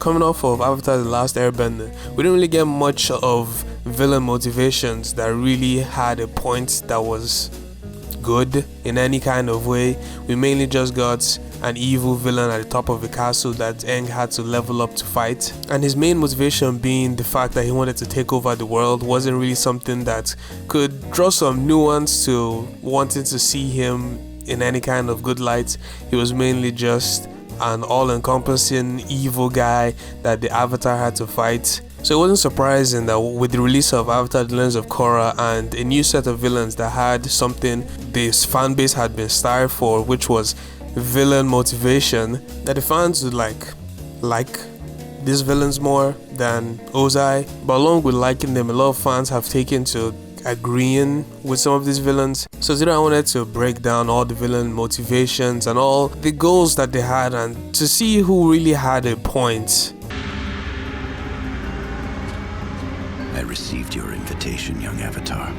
Coming off of Avatar The Last Airbender, we didn't really get much of villain motivations that really had a point that was good in any kind of way. We mainly just got an evil villain at the top of the castle that Aang had to level up to fight, and his main motivation being the fact that he wanted to take over the world wasn't really something that could draw some nuance to wanting to see him in any kind of good light. He was mainly just an all-encompassing evil guy that the Avatar had to fight. So it wasn't surprising that with the release of Avatar The Legends of Korra and a new set of villains that had something this fanbase had been starved for, which was villain motivation, that the fans would like these villains more than Ozai. But along with liking them, a lot of fans have taken to agreeing with some of these villains. So today I wanted to break down all the villain motivations and all the goals that they had, and to see who really had a point. I received your invitation, young Avatar.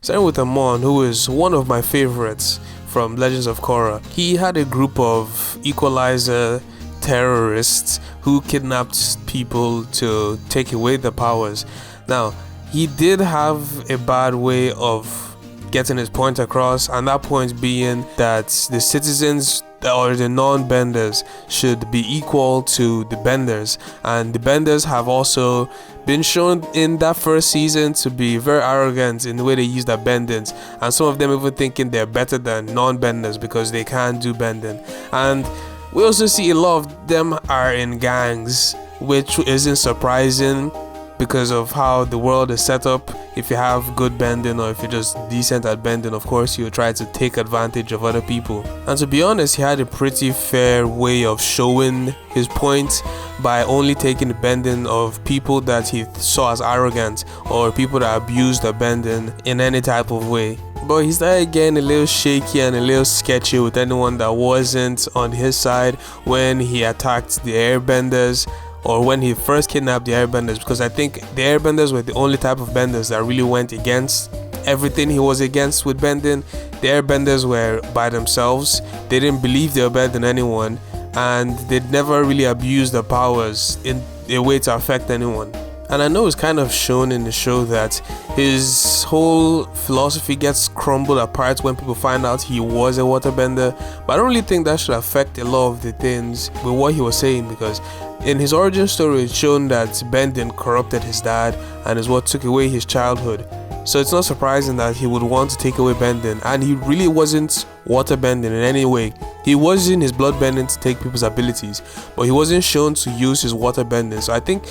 Starting with Amon, who is one of my favorites from Legends of Korra. He had a group of equalizer terrorists who kidnapped people to take away their powers. Now, he did have a bad way of getting his point across, and that point being that the citizens or the non-benders should be equal to the benders, and the benders have also been shown in that first season to be very arrogant in the way they use their bendings, and some of them even thinking they're better than non-benders because they can't do bending. And we also see a lot of them are in gangs, which isn't surprising because of how the world is set up. If you have good bending, or if you're just decent at bending, of course you try to take advantage of other people. And to be honest, he had a pretty fair way of showing his point by only taking the bending of people that he saw as arrogant or people that abused the bending in any type of way. But he started getting a little shaky and a little sketchy with anyone that wasn't on his side when he attacked the airbenders, or when he first kidnapped the airbenders, because I think the airbenders were the only type of benders that really went against everything he was against with bending. The airbenders were by themselves, they didn't believe they were better than anyone, and they'd never really abused their powers in a way to affect anyone. And I know it's kind of shown in the show that his whole philosophy gets crumbled apart when people find out he was a waterbender, but I don't really think that should affect a lot of the things with what he was saying, because in his origin story it's shown that bending corrupted his dad and is what took away his childhood. So it's not surprising that he would want to take away bending, and he really wasn't water bending in any way. He was in his blood bending to take people's abilities, but he wasn't shown to use his water bending. So I think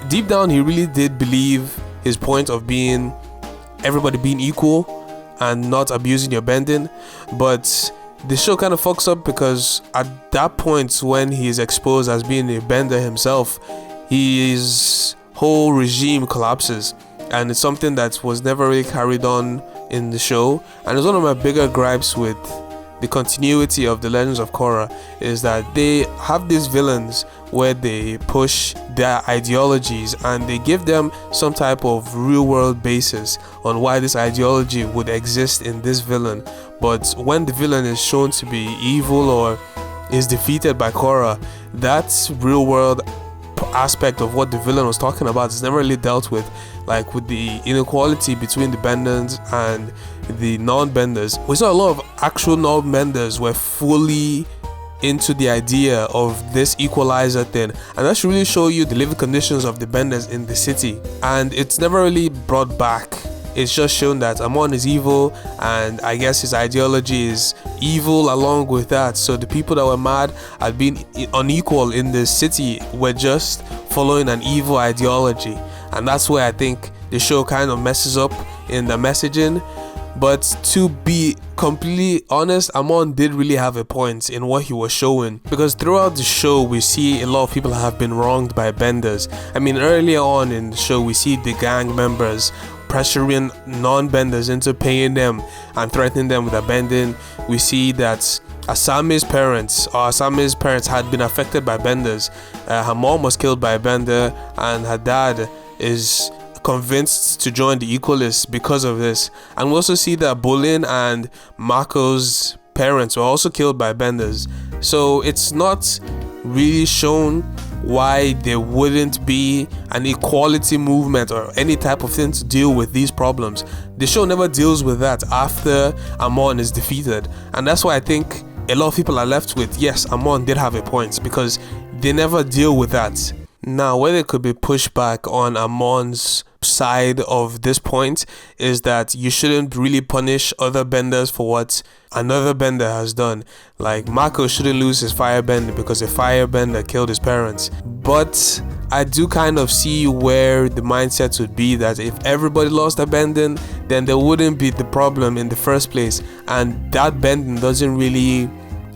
deep down he really did believe his point of being everybody being equal and not abusing your bending. But the show kind of fucks up, because at that point when he is exposed as being a bender himself, his whole regime collapses, and it's something that was never really carried on in the show. And it's one of my bigger gripes with the continuity of the Legends of Korra, is that they have these villains where they push their ideologies and they give them some type of real world basis on why this ideology would exist in this villain. But when the villain is shown to be evil or is defeated by Korra, that real world aspect of what the villain was talking about is never really dealt with, like with the inequality between the benders and the non-benders. We saw a lot of actual non-benders were fully into the idea of this equalizer thing, and that should really show you the living conditions of the benders in the city, and it's never really brought back. It's just shown that Amon is evil, and I guess his ideology is evil along with that. So the people that were mad at being unequal in the city were just following an evil ideology, and that's where I think the show kind of messes up in the messaging. But to be completely honest, Amon did really have a point in what he was showing, because throughout the show we see a lot of people have been wronged by benders. I mean, earlier on in the show we see the gang members pressuring non-benders into paying them and threatening them with a bending. We see that Asame's parents had been affected by benders. Her mom was killed by a bender, and her dad is convinced to join the Equalists because of this. And we also see that Bolin and Mako's parents were also killed by benders. So it's not really shown why there wouldn't be an equality movement or any type of thing to deal with these problems. The show never deals with that after Amon is defeated, and that's why I think a lot of people are left with, yes, Amon did have a point, because they never deal with that. Now, where there could be pushback on Amon's side of this point is that you shouldn't really punish other benders for what another bender has done. Like, Mako shouldn't lose his firebender because a firebender killed his parents. But I do kind of see where the mindset would be that if everybody lost a bending, then there wouldn't be the problem in the first place, and that bending doesn't really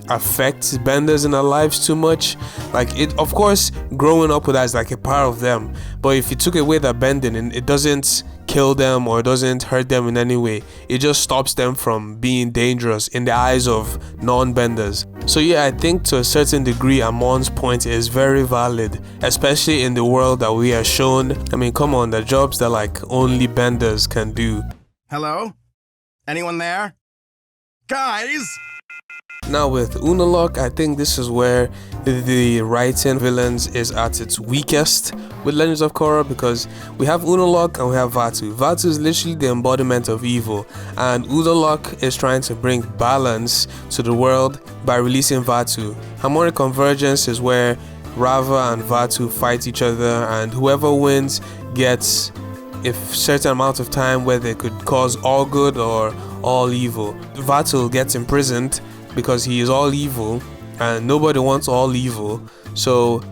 affect benders in their lives too much. Like, it, of course, growing up with that is like a part of them, but if you took away that bending, and it doesn't kill them or doesn't hurt them in any way, it just stops them from being dangerous in the eyes of non-benders. So yeah, I think to a certain degree Amon's point is very valid, especially in the world that we are shown. I mean, come on, the jobs that like only benders can do. Hello? Anyone there? Guys! Now with Unalaq, I think this is where the writing villains is at its weakest with Legends of Korra, because we have Unalaq and we have Vaatu. Vaatu is literally the embodiment of evil, and Unalaq is trying to bring balance to the world by releasing Vaatu. Harmonic Convergence is where Rava and Vaatu fight each other, and whoever wins gets a certain amount of time where they could cause all good or all evil. Vaatu gets imprisoned because he is all evil and nobody wants all evil. So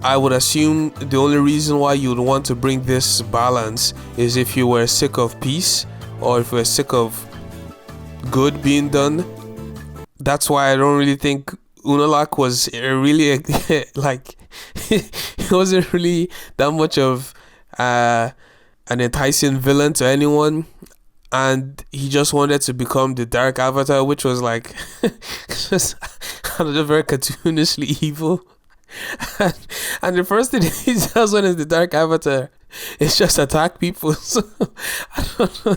I would assume the only reason why you would want to bring this balance is if you were sick of peace or if you were sick of good being done. That's why I don't really think Unalaq was really like it wasn't really that much of an enticing villain to anyone. And he just wanted to become the Dark Avatar, which was like just very cartoonishly evil. And the first thing he does when he's the Dark Avatar is just attack people. So I don't know.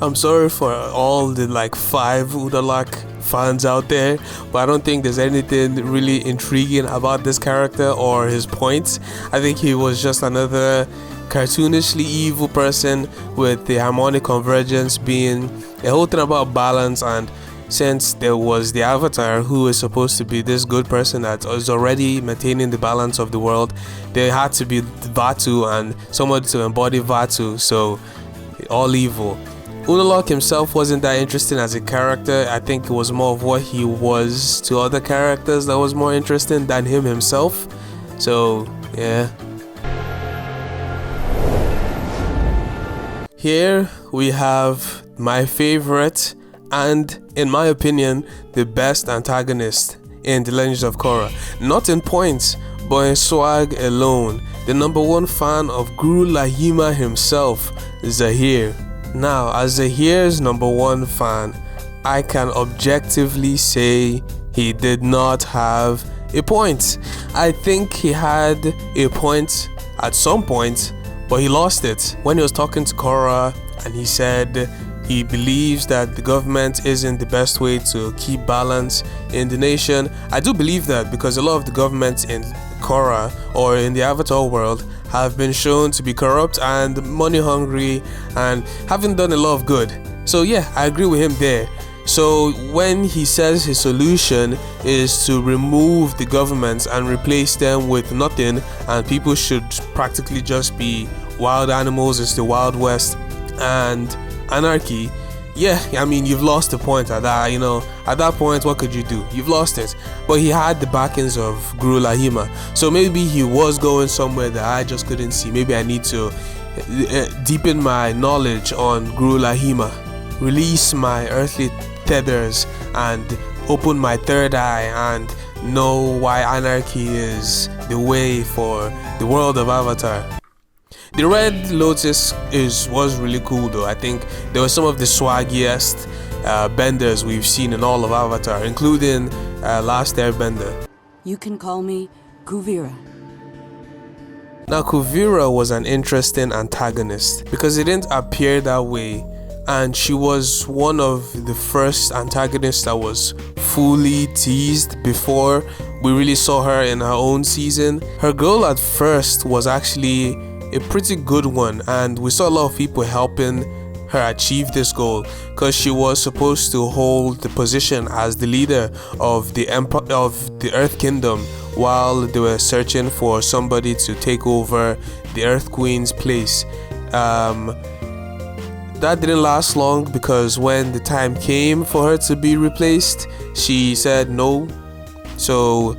I'm sorry for all the like 5 Unalaq fans out there, but I don't think there's anything really intriguing about this character or his points. I think he was just another cartoonishly evil person, with the harmonic convergence being a whole thing about balance. And since there was the Avatar who is supposed to be this good person that is already maintaining the balance of the world, there had to be Vaatu and someone to embody Vaatu, so all evil. Unalaq himself wasn't that interesting as a character. I think it was more of what he was to other characters that was more interesting than him himself. So yeah. Here we have my favorite and, in my opinion, the best antagonist in The Legends of Korra. Not in points, but in swag alone. The #1 fan of Guru Lahima himself, Zaheer. Now, as Zaheer's #1 fan, I can objectively say he did not have a point. I think he had a point at some point, but he lost it when he was talking to Korra, and he said he believes that the government isn't the best way to keep balance in the nation. I do believe that, because a lot of the governments in Korra or in the Avatar world have been shown to be corrupt and money hungry and haven't done a lot of good. So yeah, I agree with him there. So when he says his solution is to remove the governments and replace them with nothing, and people should practically just be wild animals, it's the Wild West and anarchy, yeah, I mean, you've lost the point at that, at that point, what could you do? You've lost it. But he had the backings of Guru Lahima, so maybe he was going somewhere that I just couldn't see. Maybe I need to deepen my knowledge on Guru Lahima, release my earthly tethers and open my third eye and know why anarchy is the way for the world of Avatar. The Red Lotus was really cool though. I think there were some of the swaggiest benders we've seen in all of Avatar, including Last Airbender. You can call me Kuvira. Now Kuvira was an interesting antagonist because it didn't appear that way, and she was one of the first antagonists that was fully teased before we really saw her in her own season. Her goal at first was actually a pretty good one, and we saw a lot of people helping her achieve this goal, because she was supposed to hold the position as the leader of the Earth Kingdom while they were searching for somebody to take over the Earth Queen's place. That didn't last long, because when the time came for her to be replaced, she said no, so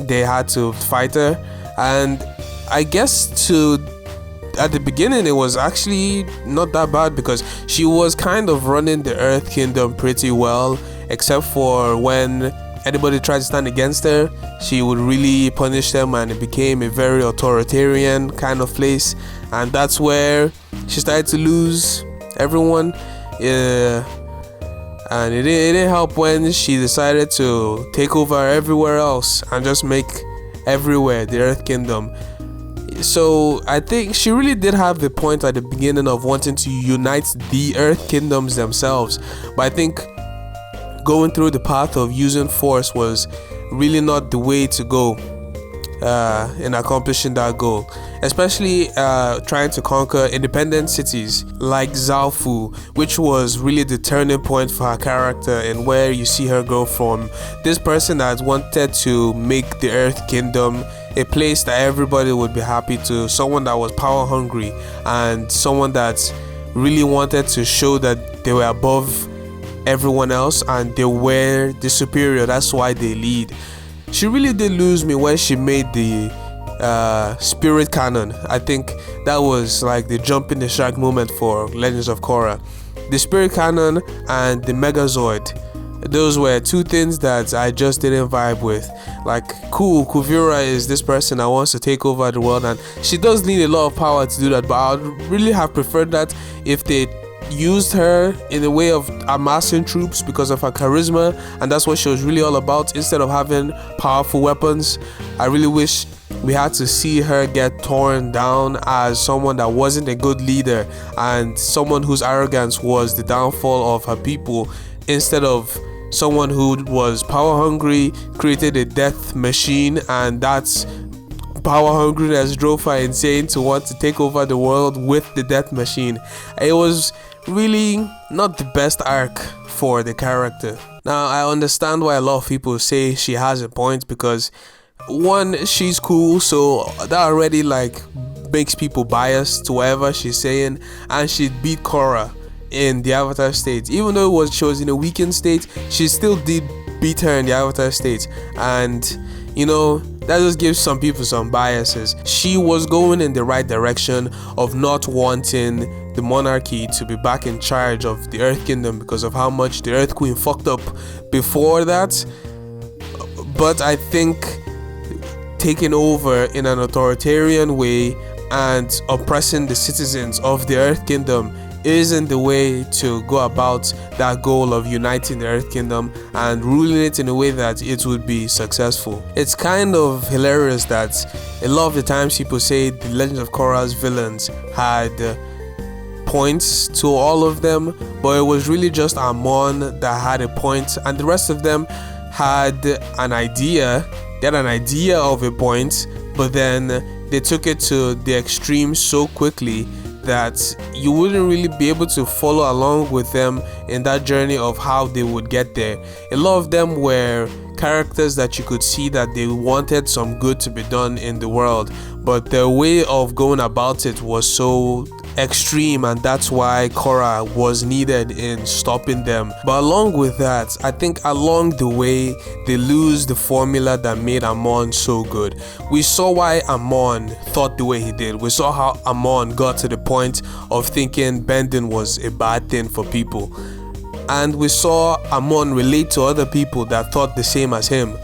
they had to fight her. And I guess at the beginning it was actually not that bad, because she was kind of running the Earth Kingdom pretty well, except for when anybody tried to stand against her, she would really punish them, and it became a very authoritarian kind of place. And that's where she started to lose everyone. And it didn't help when she decided to take over everywhere else and just make everywhere the Earth Kingdom. So I think she really did have the point at the beginning of wanting to unite the Earth Kingdoms themselves, but I think going through the path of using force was really not the way to go in accomplishing that goal, especially trying to conquer independent cities like Zaofu, which was really the turning point for her character, and where you see her go from this person that wanted to make the Earth Kingdom a place that everybody would be happy to, someone that was power hungry, and someone that really wanted to show that they were above everyone else and they were the superior. That's why they lead. She really did lose me when she made the spirit cannon. I think that was like the jump in the shark moment for Legends of Korra. The spirit cannon and the Megazord, those were two things that I just didn't vibe with. Like, cool, Kuvira is this person that wants to take over the world, and she does need a lot of power to do that, but I would really have preferred that if they used her in a way of amassing troops because of her charisma, and that's what she was really all about, instead of having powerful weapons. I really wish we had to see her get torn down as someone that wasn't a good leader and someone whose arrogance was the downfall of her people, instead of someone who was power hungry, created a death machine, and that's power hungriness drove her insane to want to take over the world with the death machine. It was really not the best arc for the character. Now, I understand why a lot of people say she has a point, because one, she's cool, so that already like makes people biased to whatever she's saying, and she beat Korra in the Avatar state. Even though she was in a weakened state, she still did beat her in the Avatar state, and you know, that just gives some people some biases. She was going in the right direction of not wanting the monarchy to be back in charge of the Earth Kingdom because of how much the Earth Queen fucked up before that. But I think taking over in an authoritarian way and oppressing the citizens of the Earth Kingdom isn't the way to go about that goal of uniting the Earth Kingdom and ruling it in a way that it would be successful. It's kind of hilarious that a lot of the times people say the Legend of Korra's villains had points to all of them, but it was really just Amon that had a point, and the rest of them had an idea. They had an idea of a point, but then they took it to the extreme so quickly that you wouldn't really be able to follow along with them in that journey of how they would get there. A lot of them were characters that you could see that they wanted some good to be done in the world, but their way of going about it was so extreme, and that's why Korra was needed in stopping them. But along with that, I think along the way they lose the formula that made Amon so good. We saw why Amon thought the way he did. We saw how Amon got to the point of thinking bending was a bad thing for people, and we saw Amon relate to other people that thought the same as him.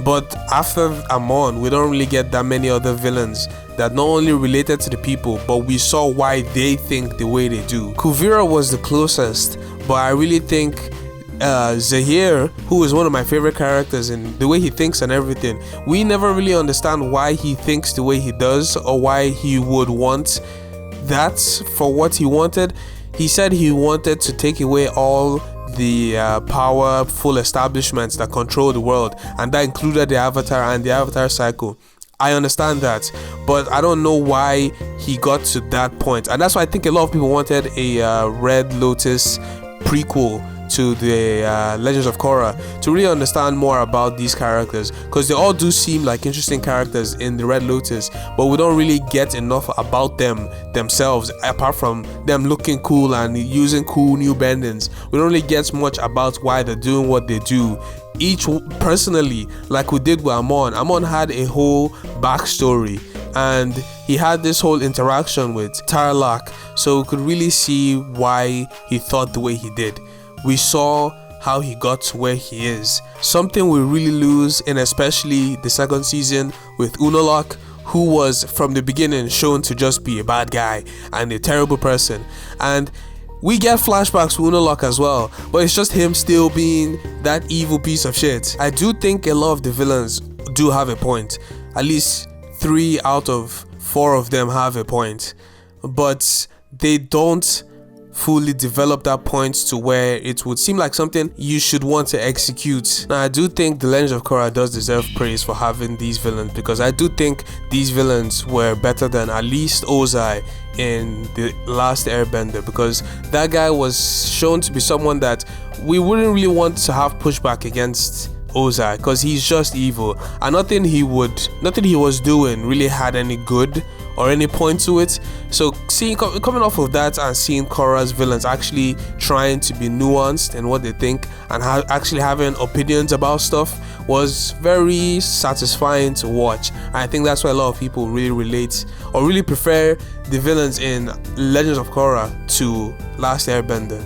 But after Amon, we don't really get that many other villains that not only related to the people, but we saw why they think the way they do. Kuvira was the closest, but I really think Zaheer, who is one of my favorite characters, in the way he thinks and everything, we never really understand why he thinks the way he does, or why he would want that for what he wanted. He said he wanted to take away all the powerful establishments that control the world, and that included the Avatar and the Avatar cycle. I understand that, but I don't know why he got to that point, and that's why I think a lot of people wanted a Red Lotus prequel to the Legends of Korra to really understand more about these characters, because they all do seem like interesting characters in the Red Lotus, but we don't really get enough about them themselves apart from them looking cool and using cool new bendings. We don't really get much about why they're doing what they do. Each personally, like we did with Amon had a whole backstory, and he had this whole interaction with Unalaq, so we could really see why he thought the way he did. We saw how he got to where he is. Something we really lose in especially the second season with Unalaq, who was from the beginning shown to just be a bad guy and a terrible person. And we get flashbacks with Unalaq as well, but it's just him still being that evil piece of shit. I do think a lot of the villains do have a point. At least 3 out of 4 of them have a point, but they don't fully develop that point to where it would seem like something you should want to execute. Now, I do think the Legends of Korra does deserve praise for having these villains, because I do think these villains were better than at least Ozai in the last Airbender, because that guy was shown to be someone that we wouldn't really want to have pushback against Ozai, because he's just evil, and nothing he was doing really had any good or any point to it. So coming off of that and seeing Korra's villains actually trying to be nuanced in what they think and actually having opinions about stuff was very satisfying to watch. And I think that's why a lot of people really relate or really prefer the villains in Legends of Korra to Last Airbender.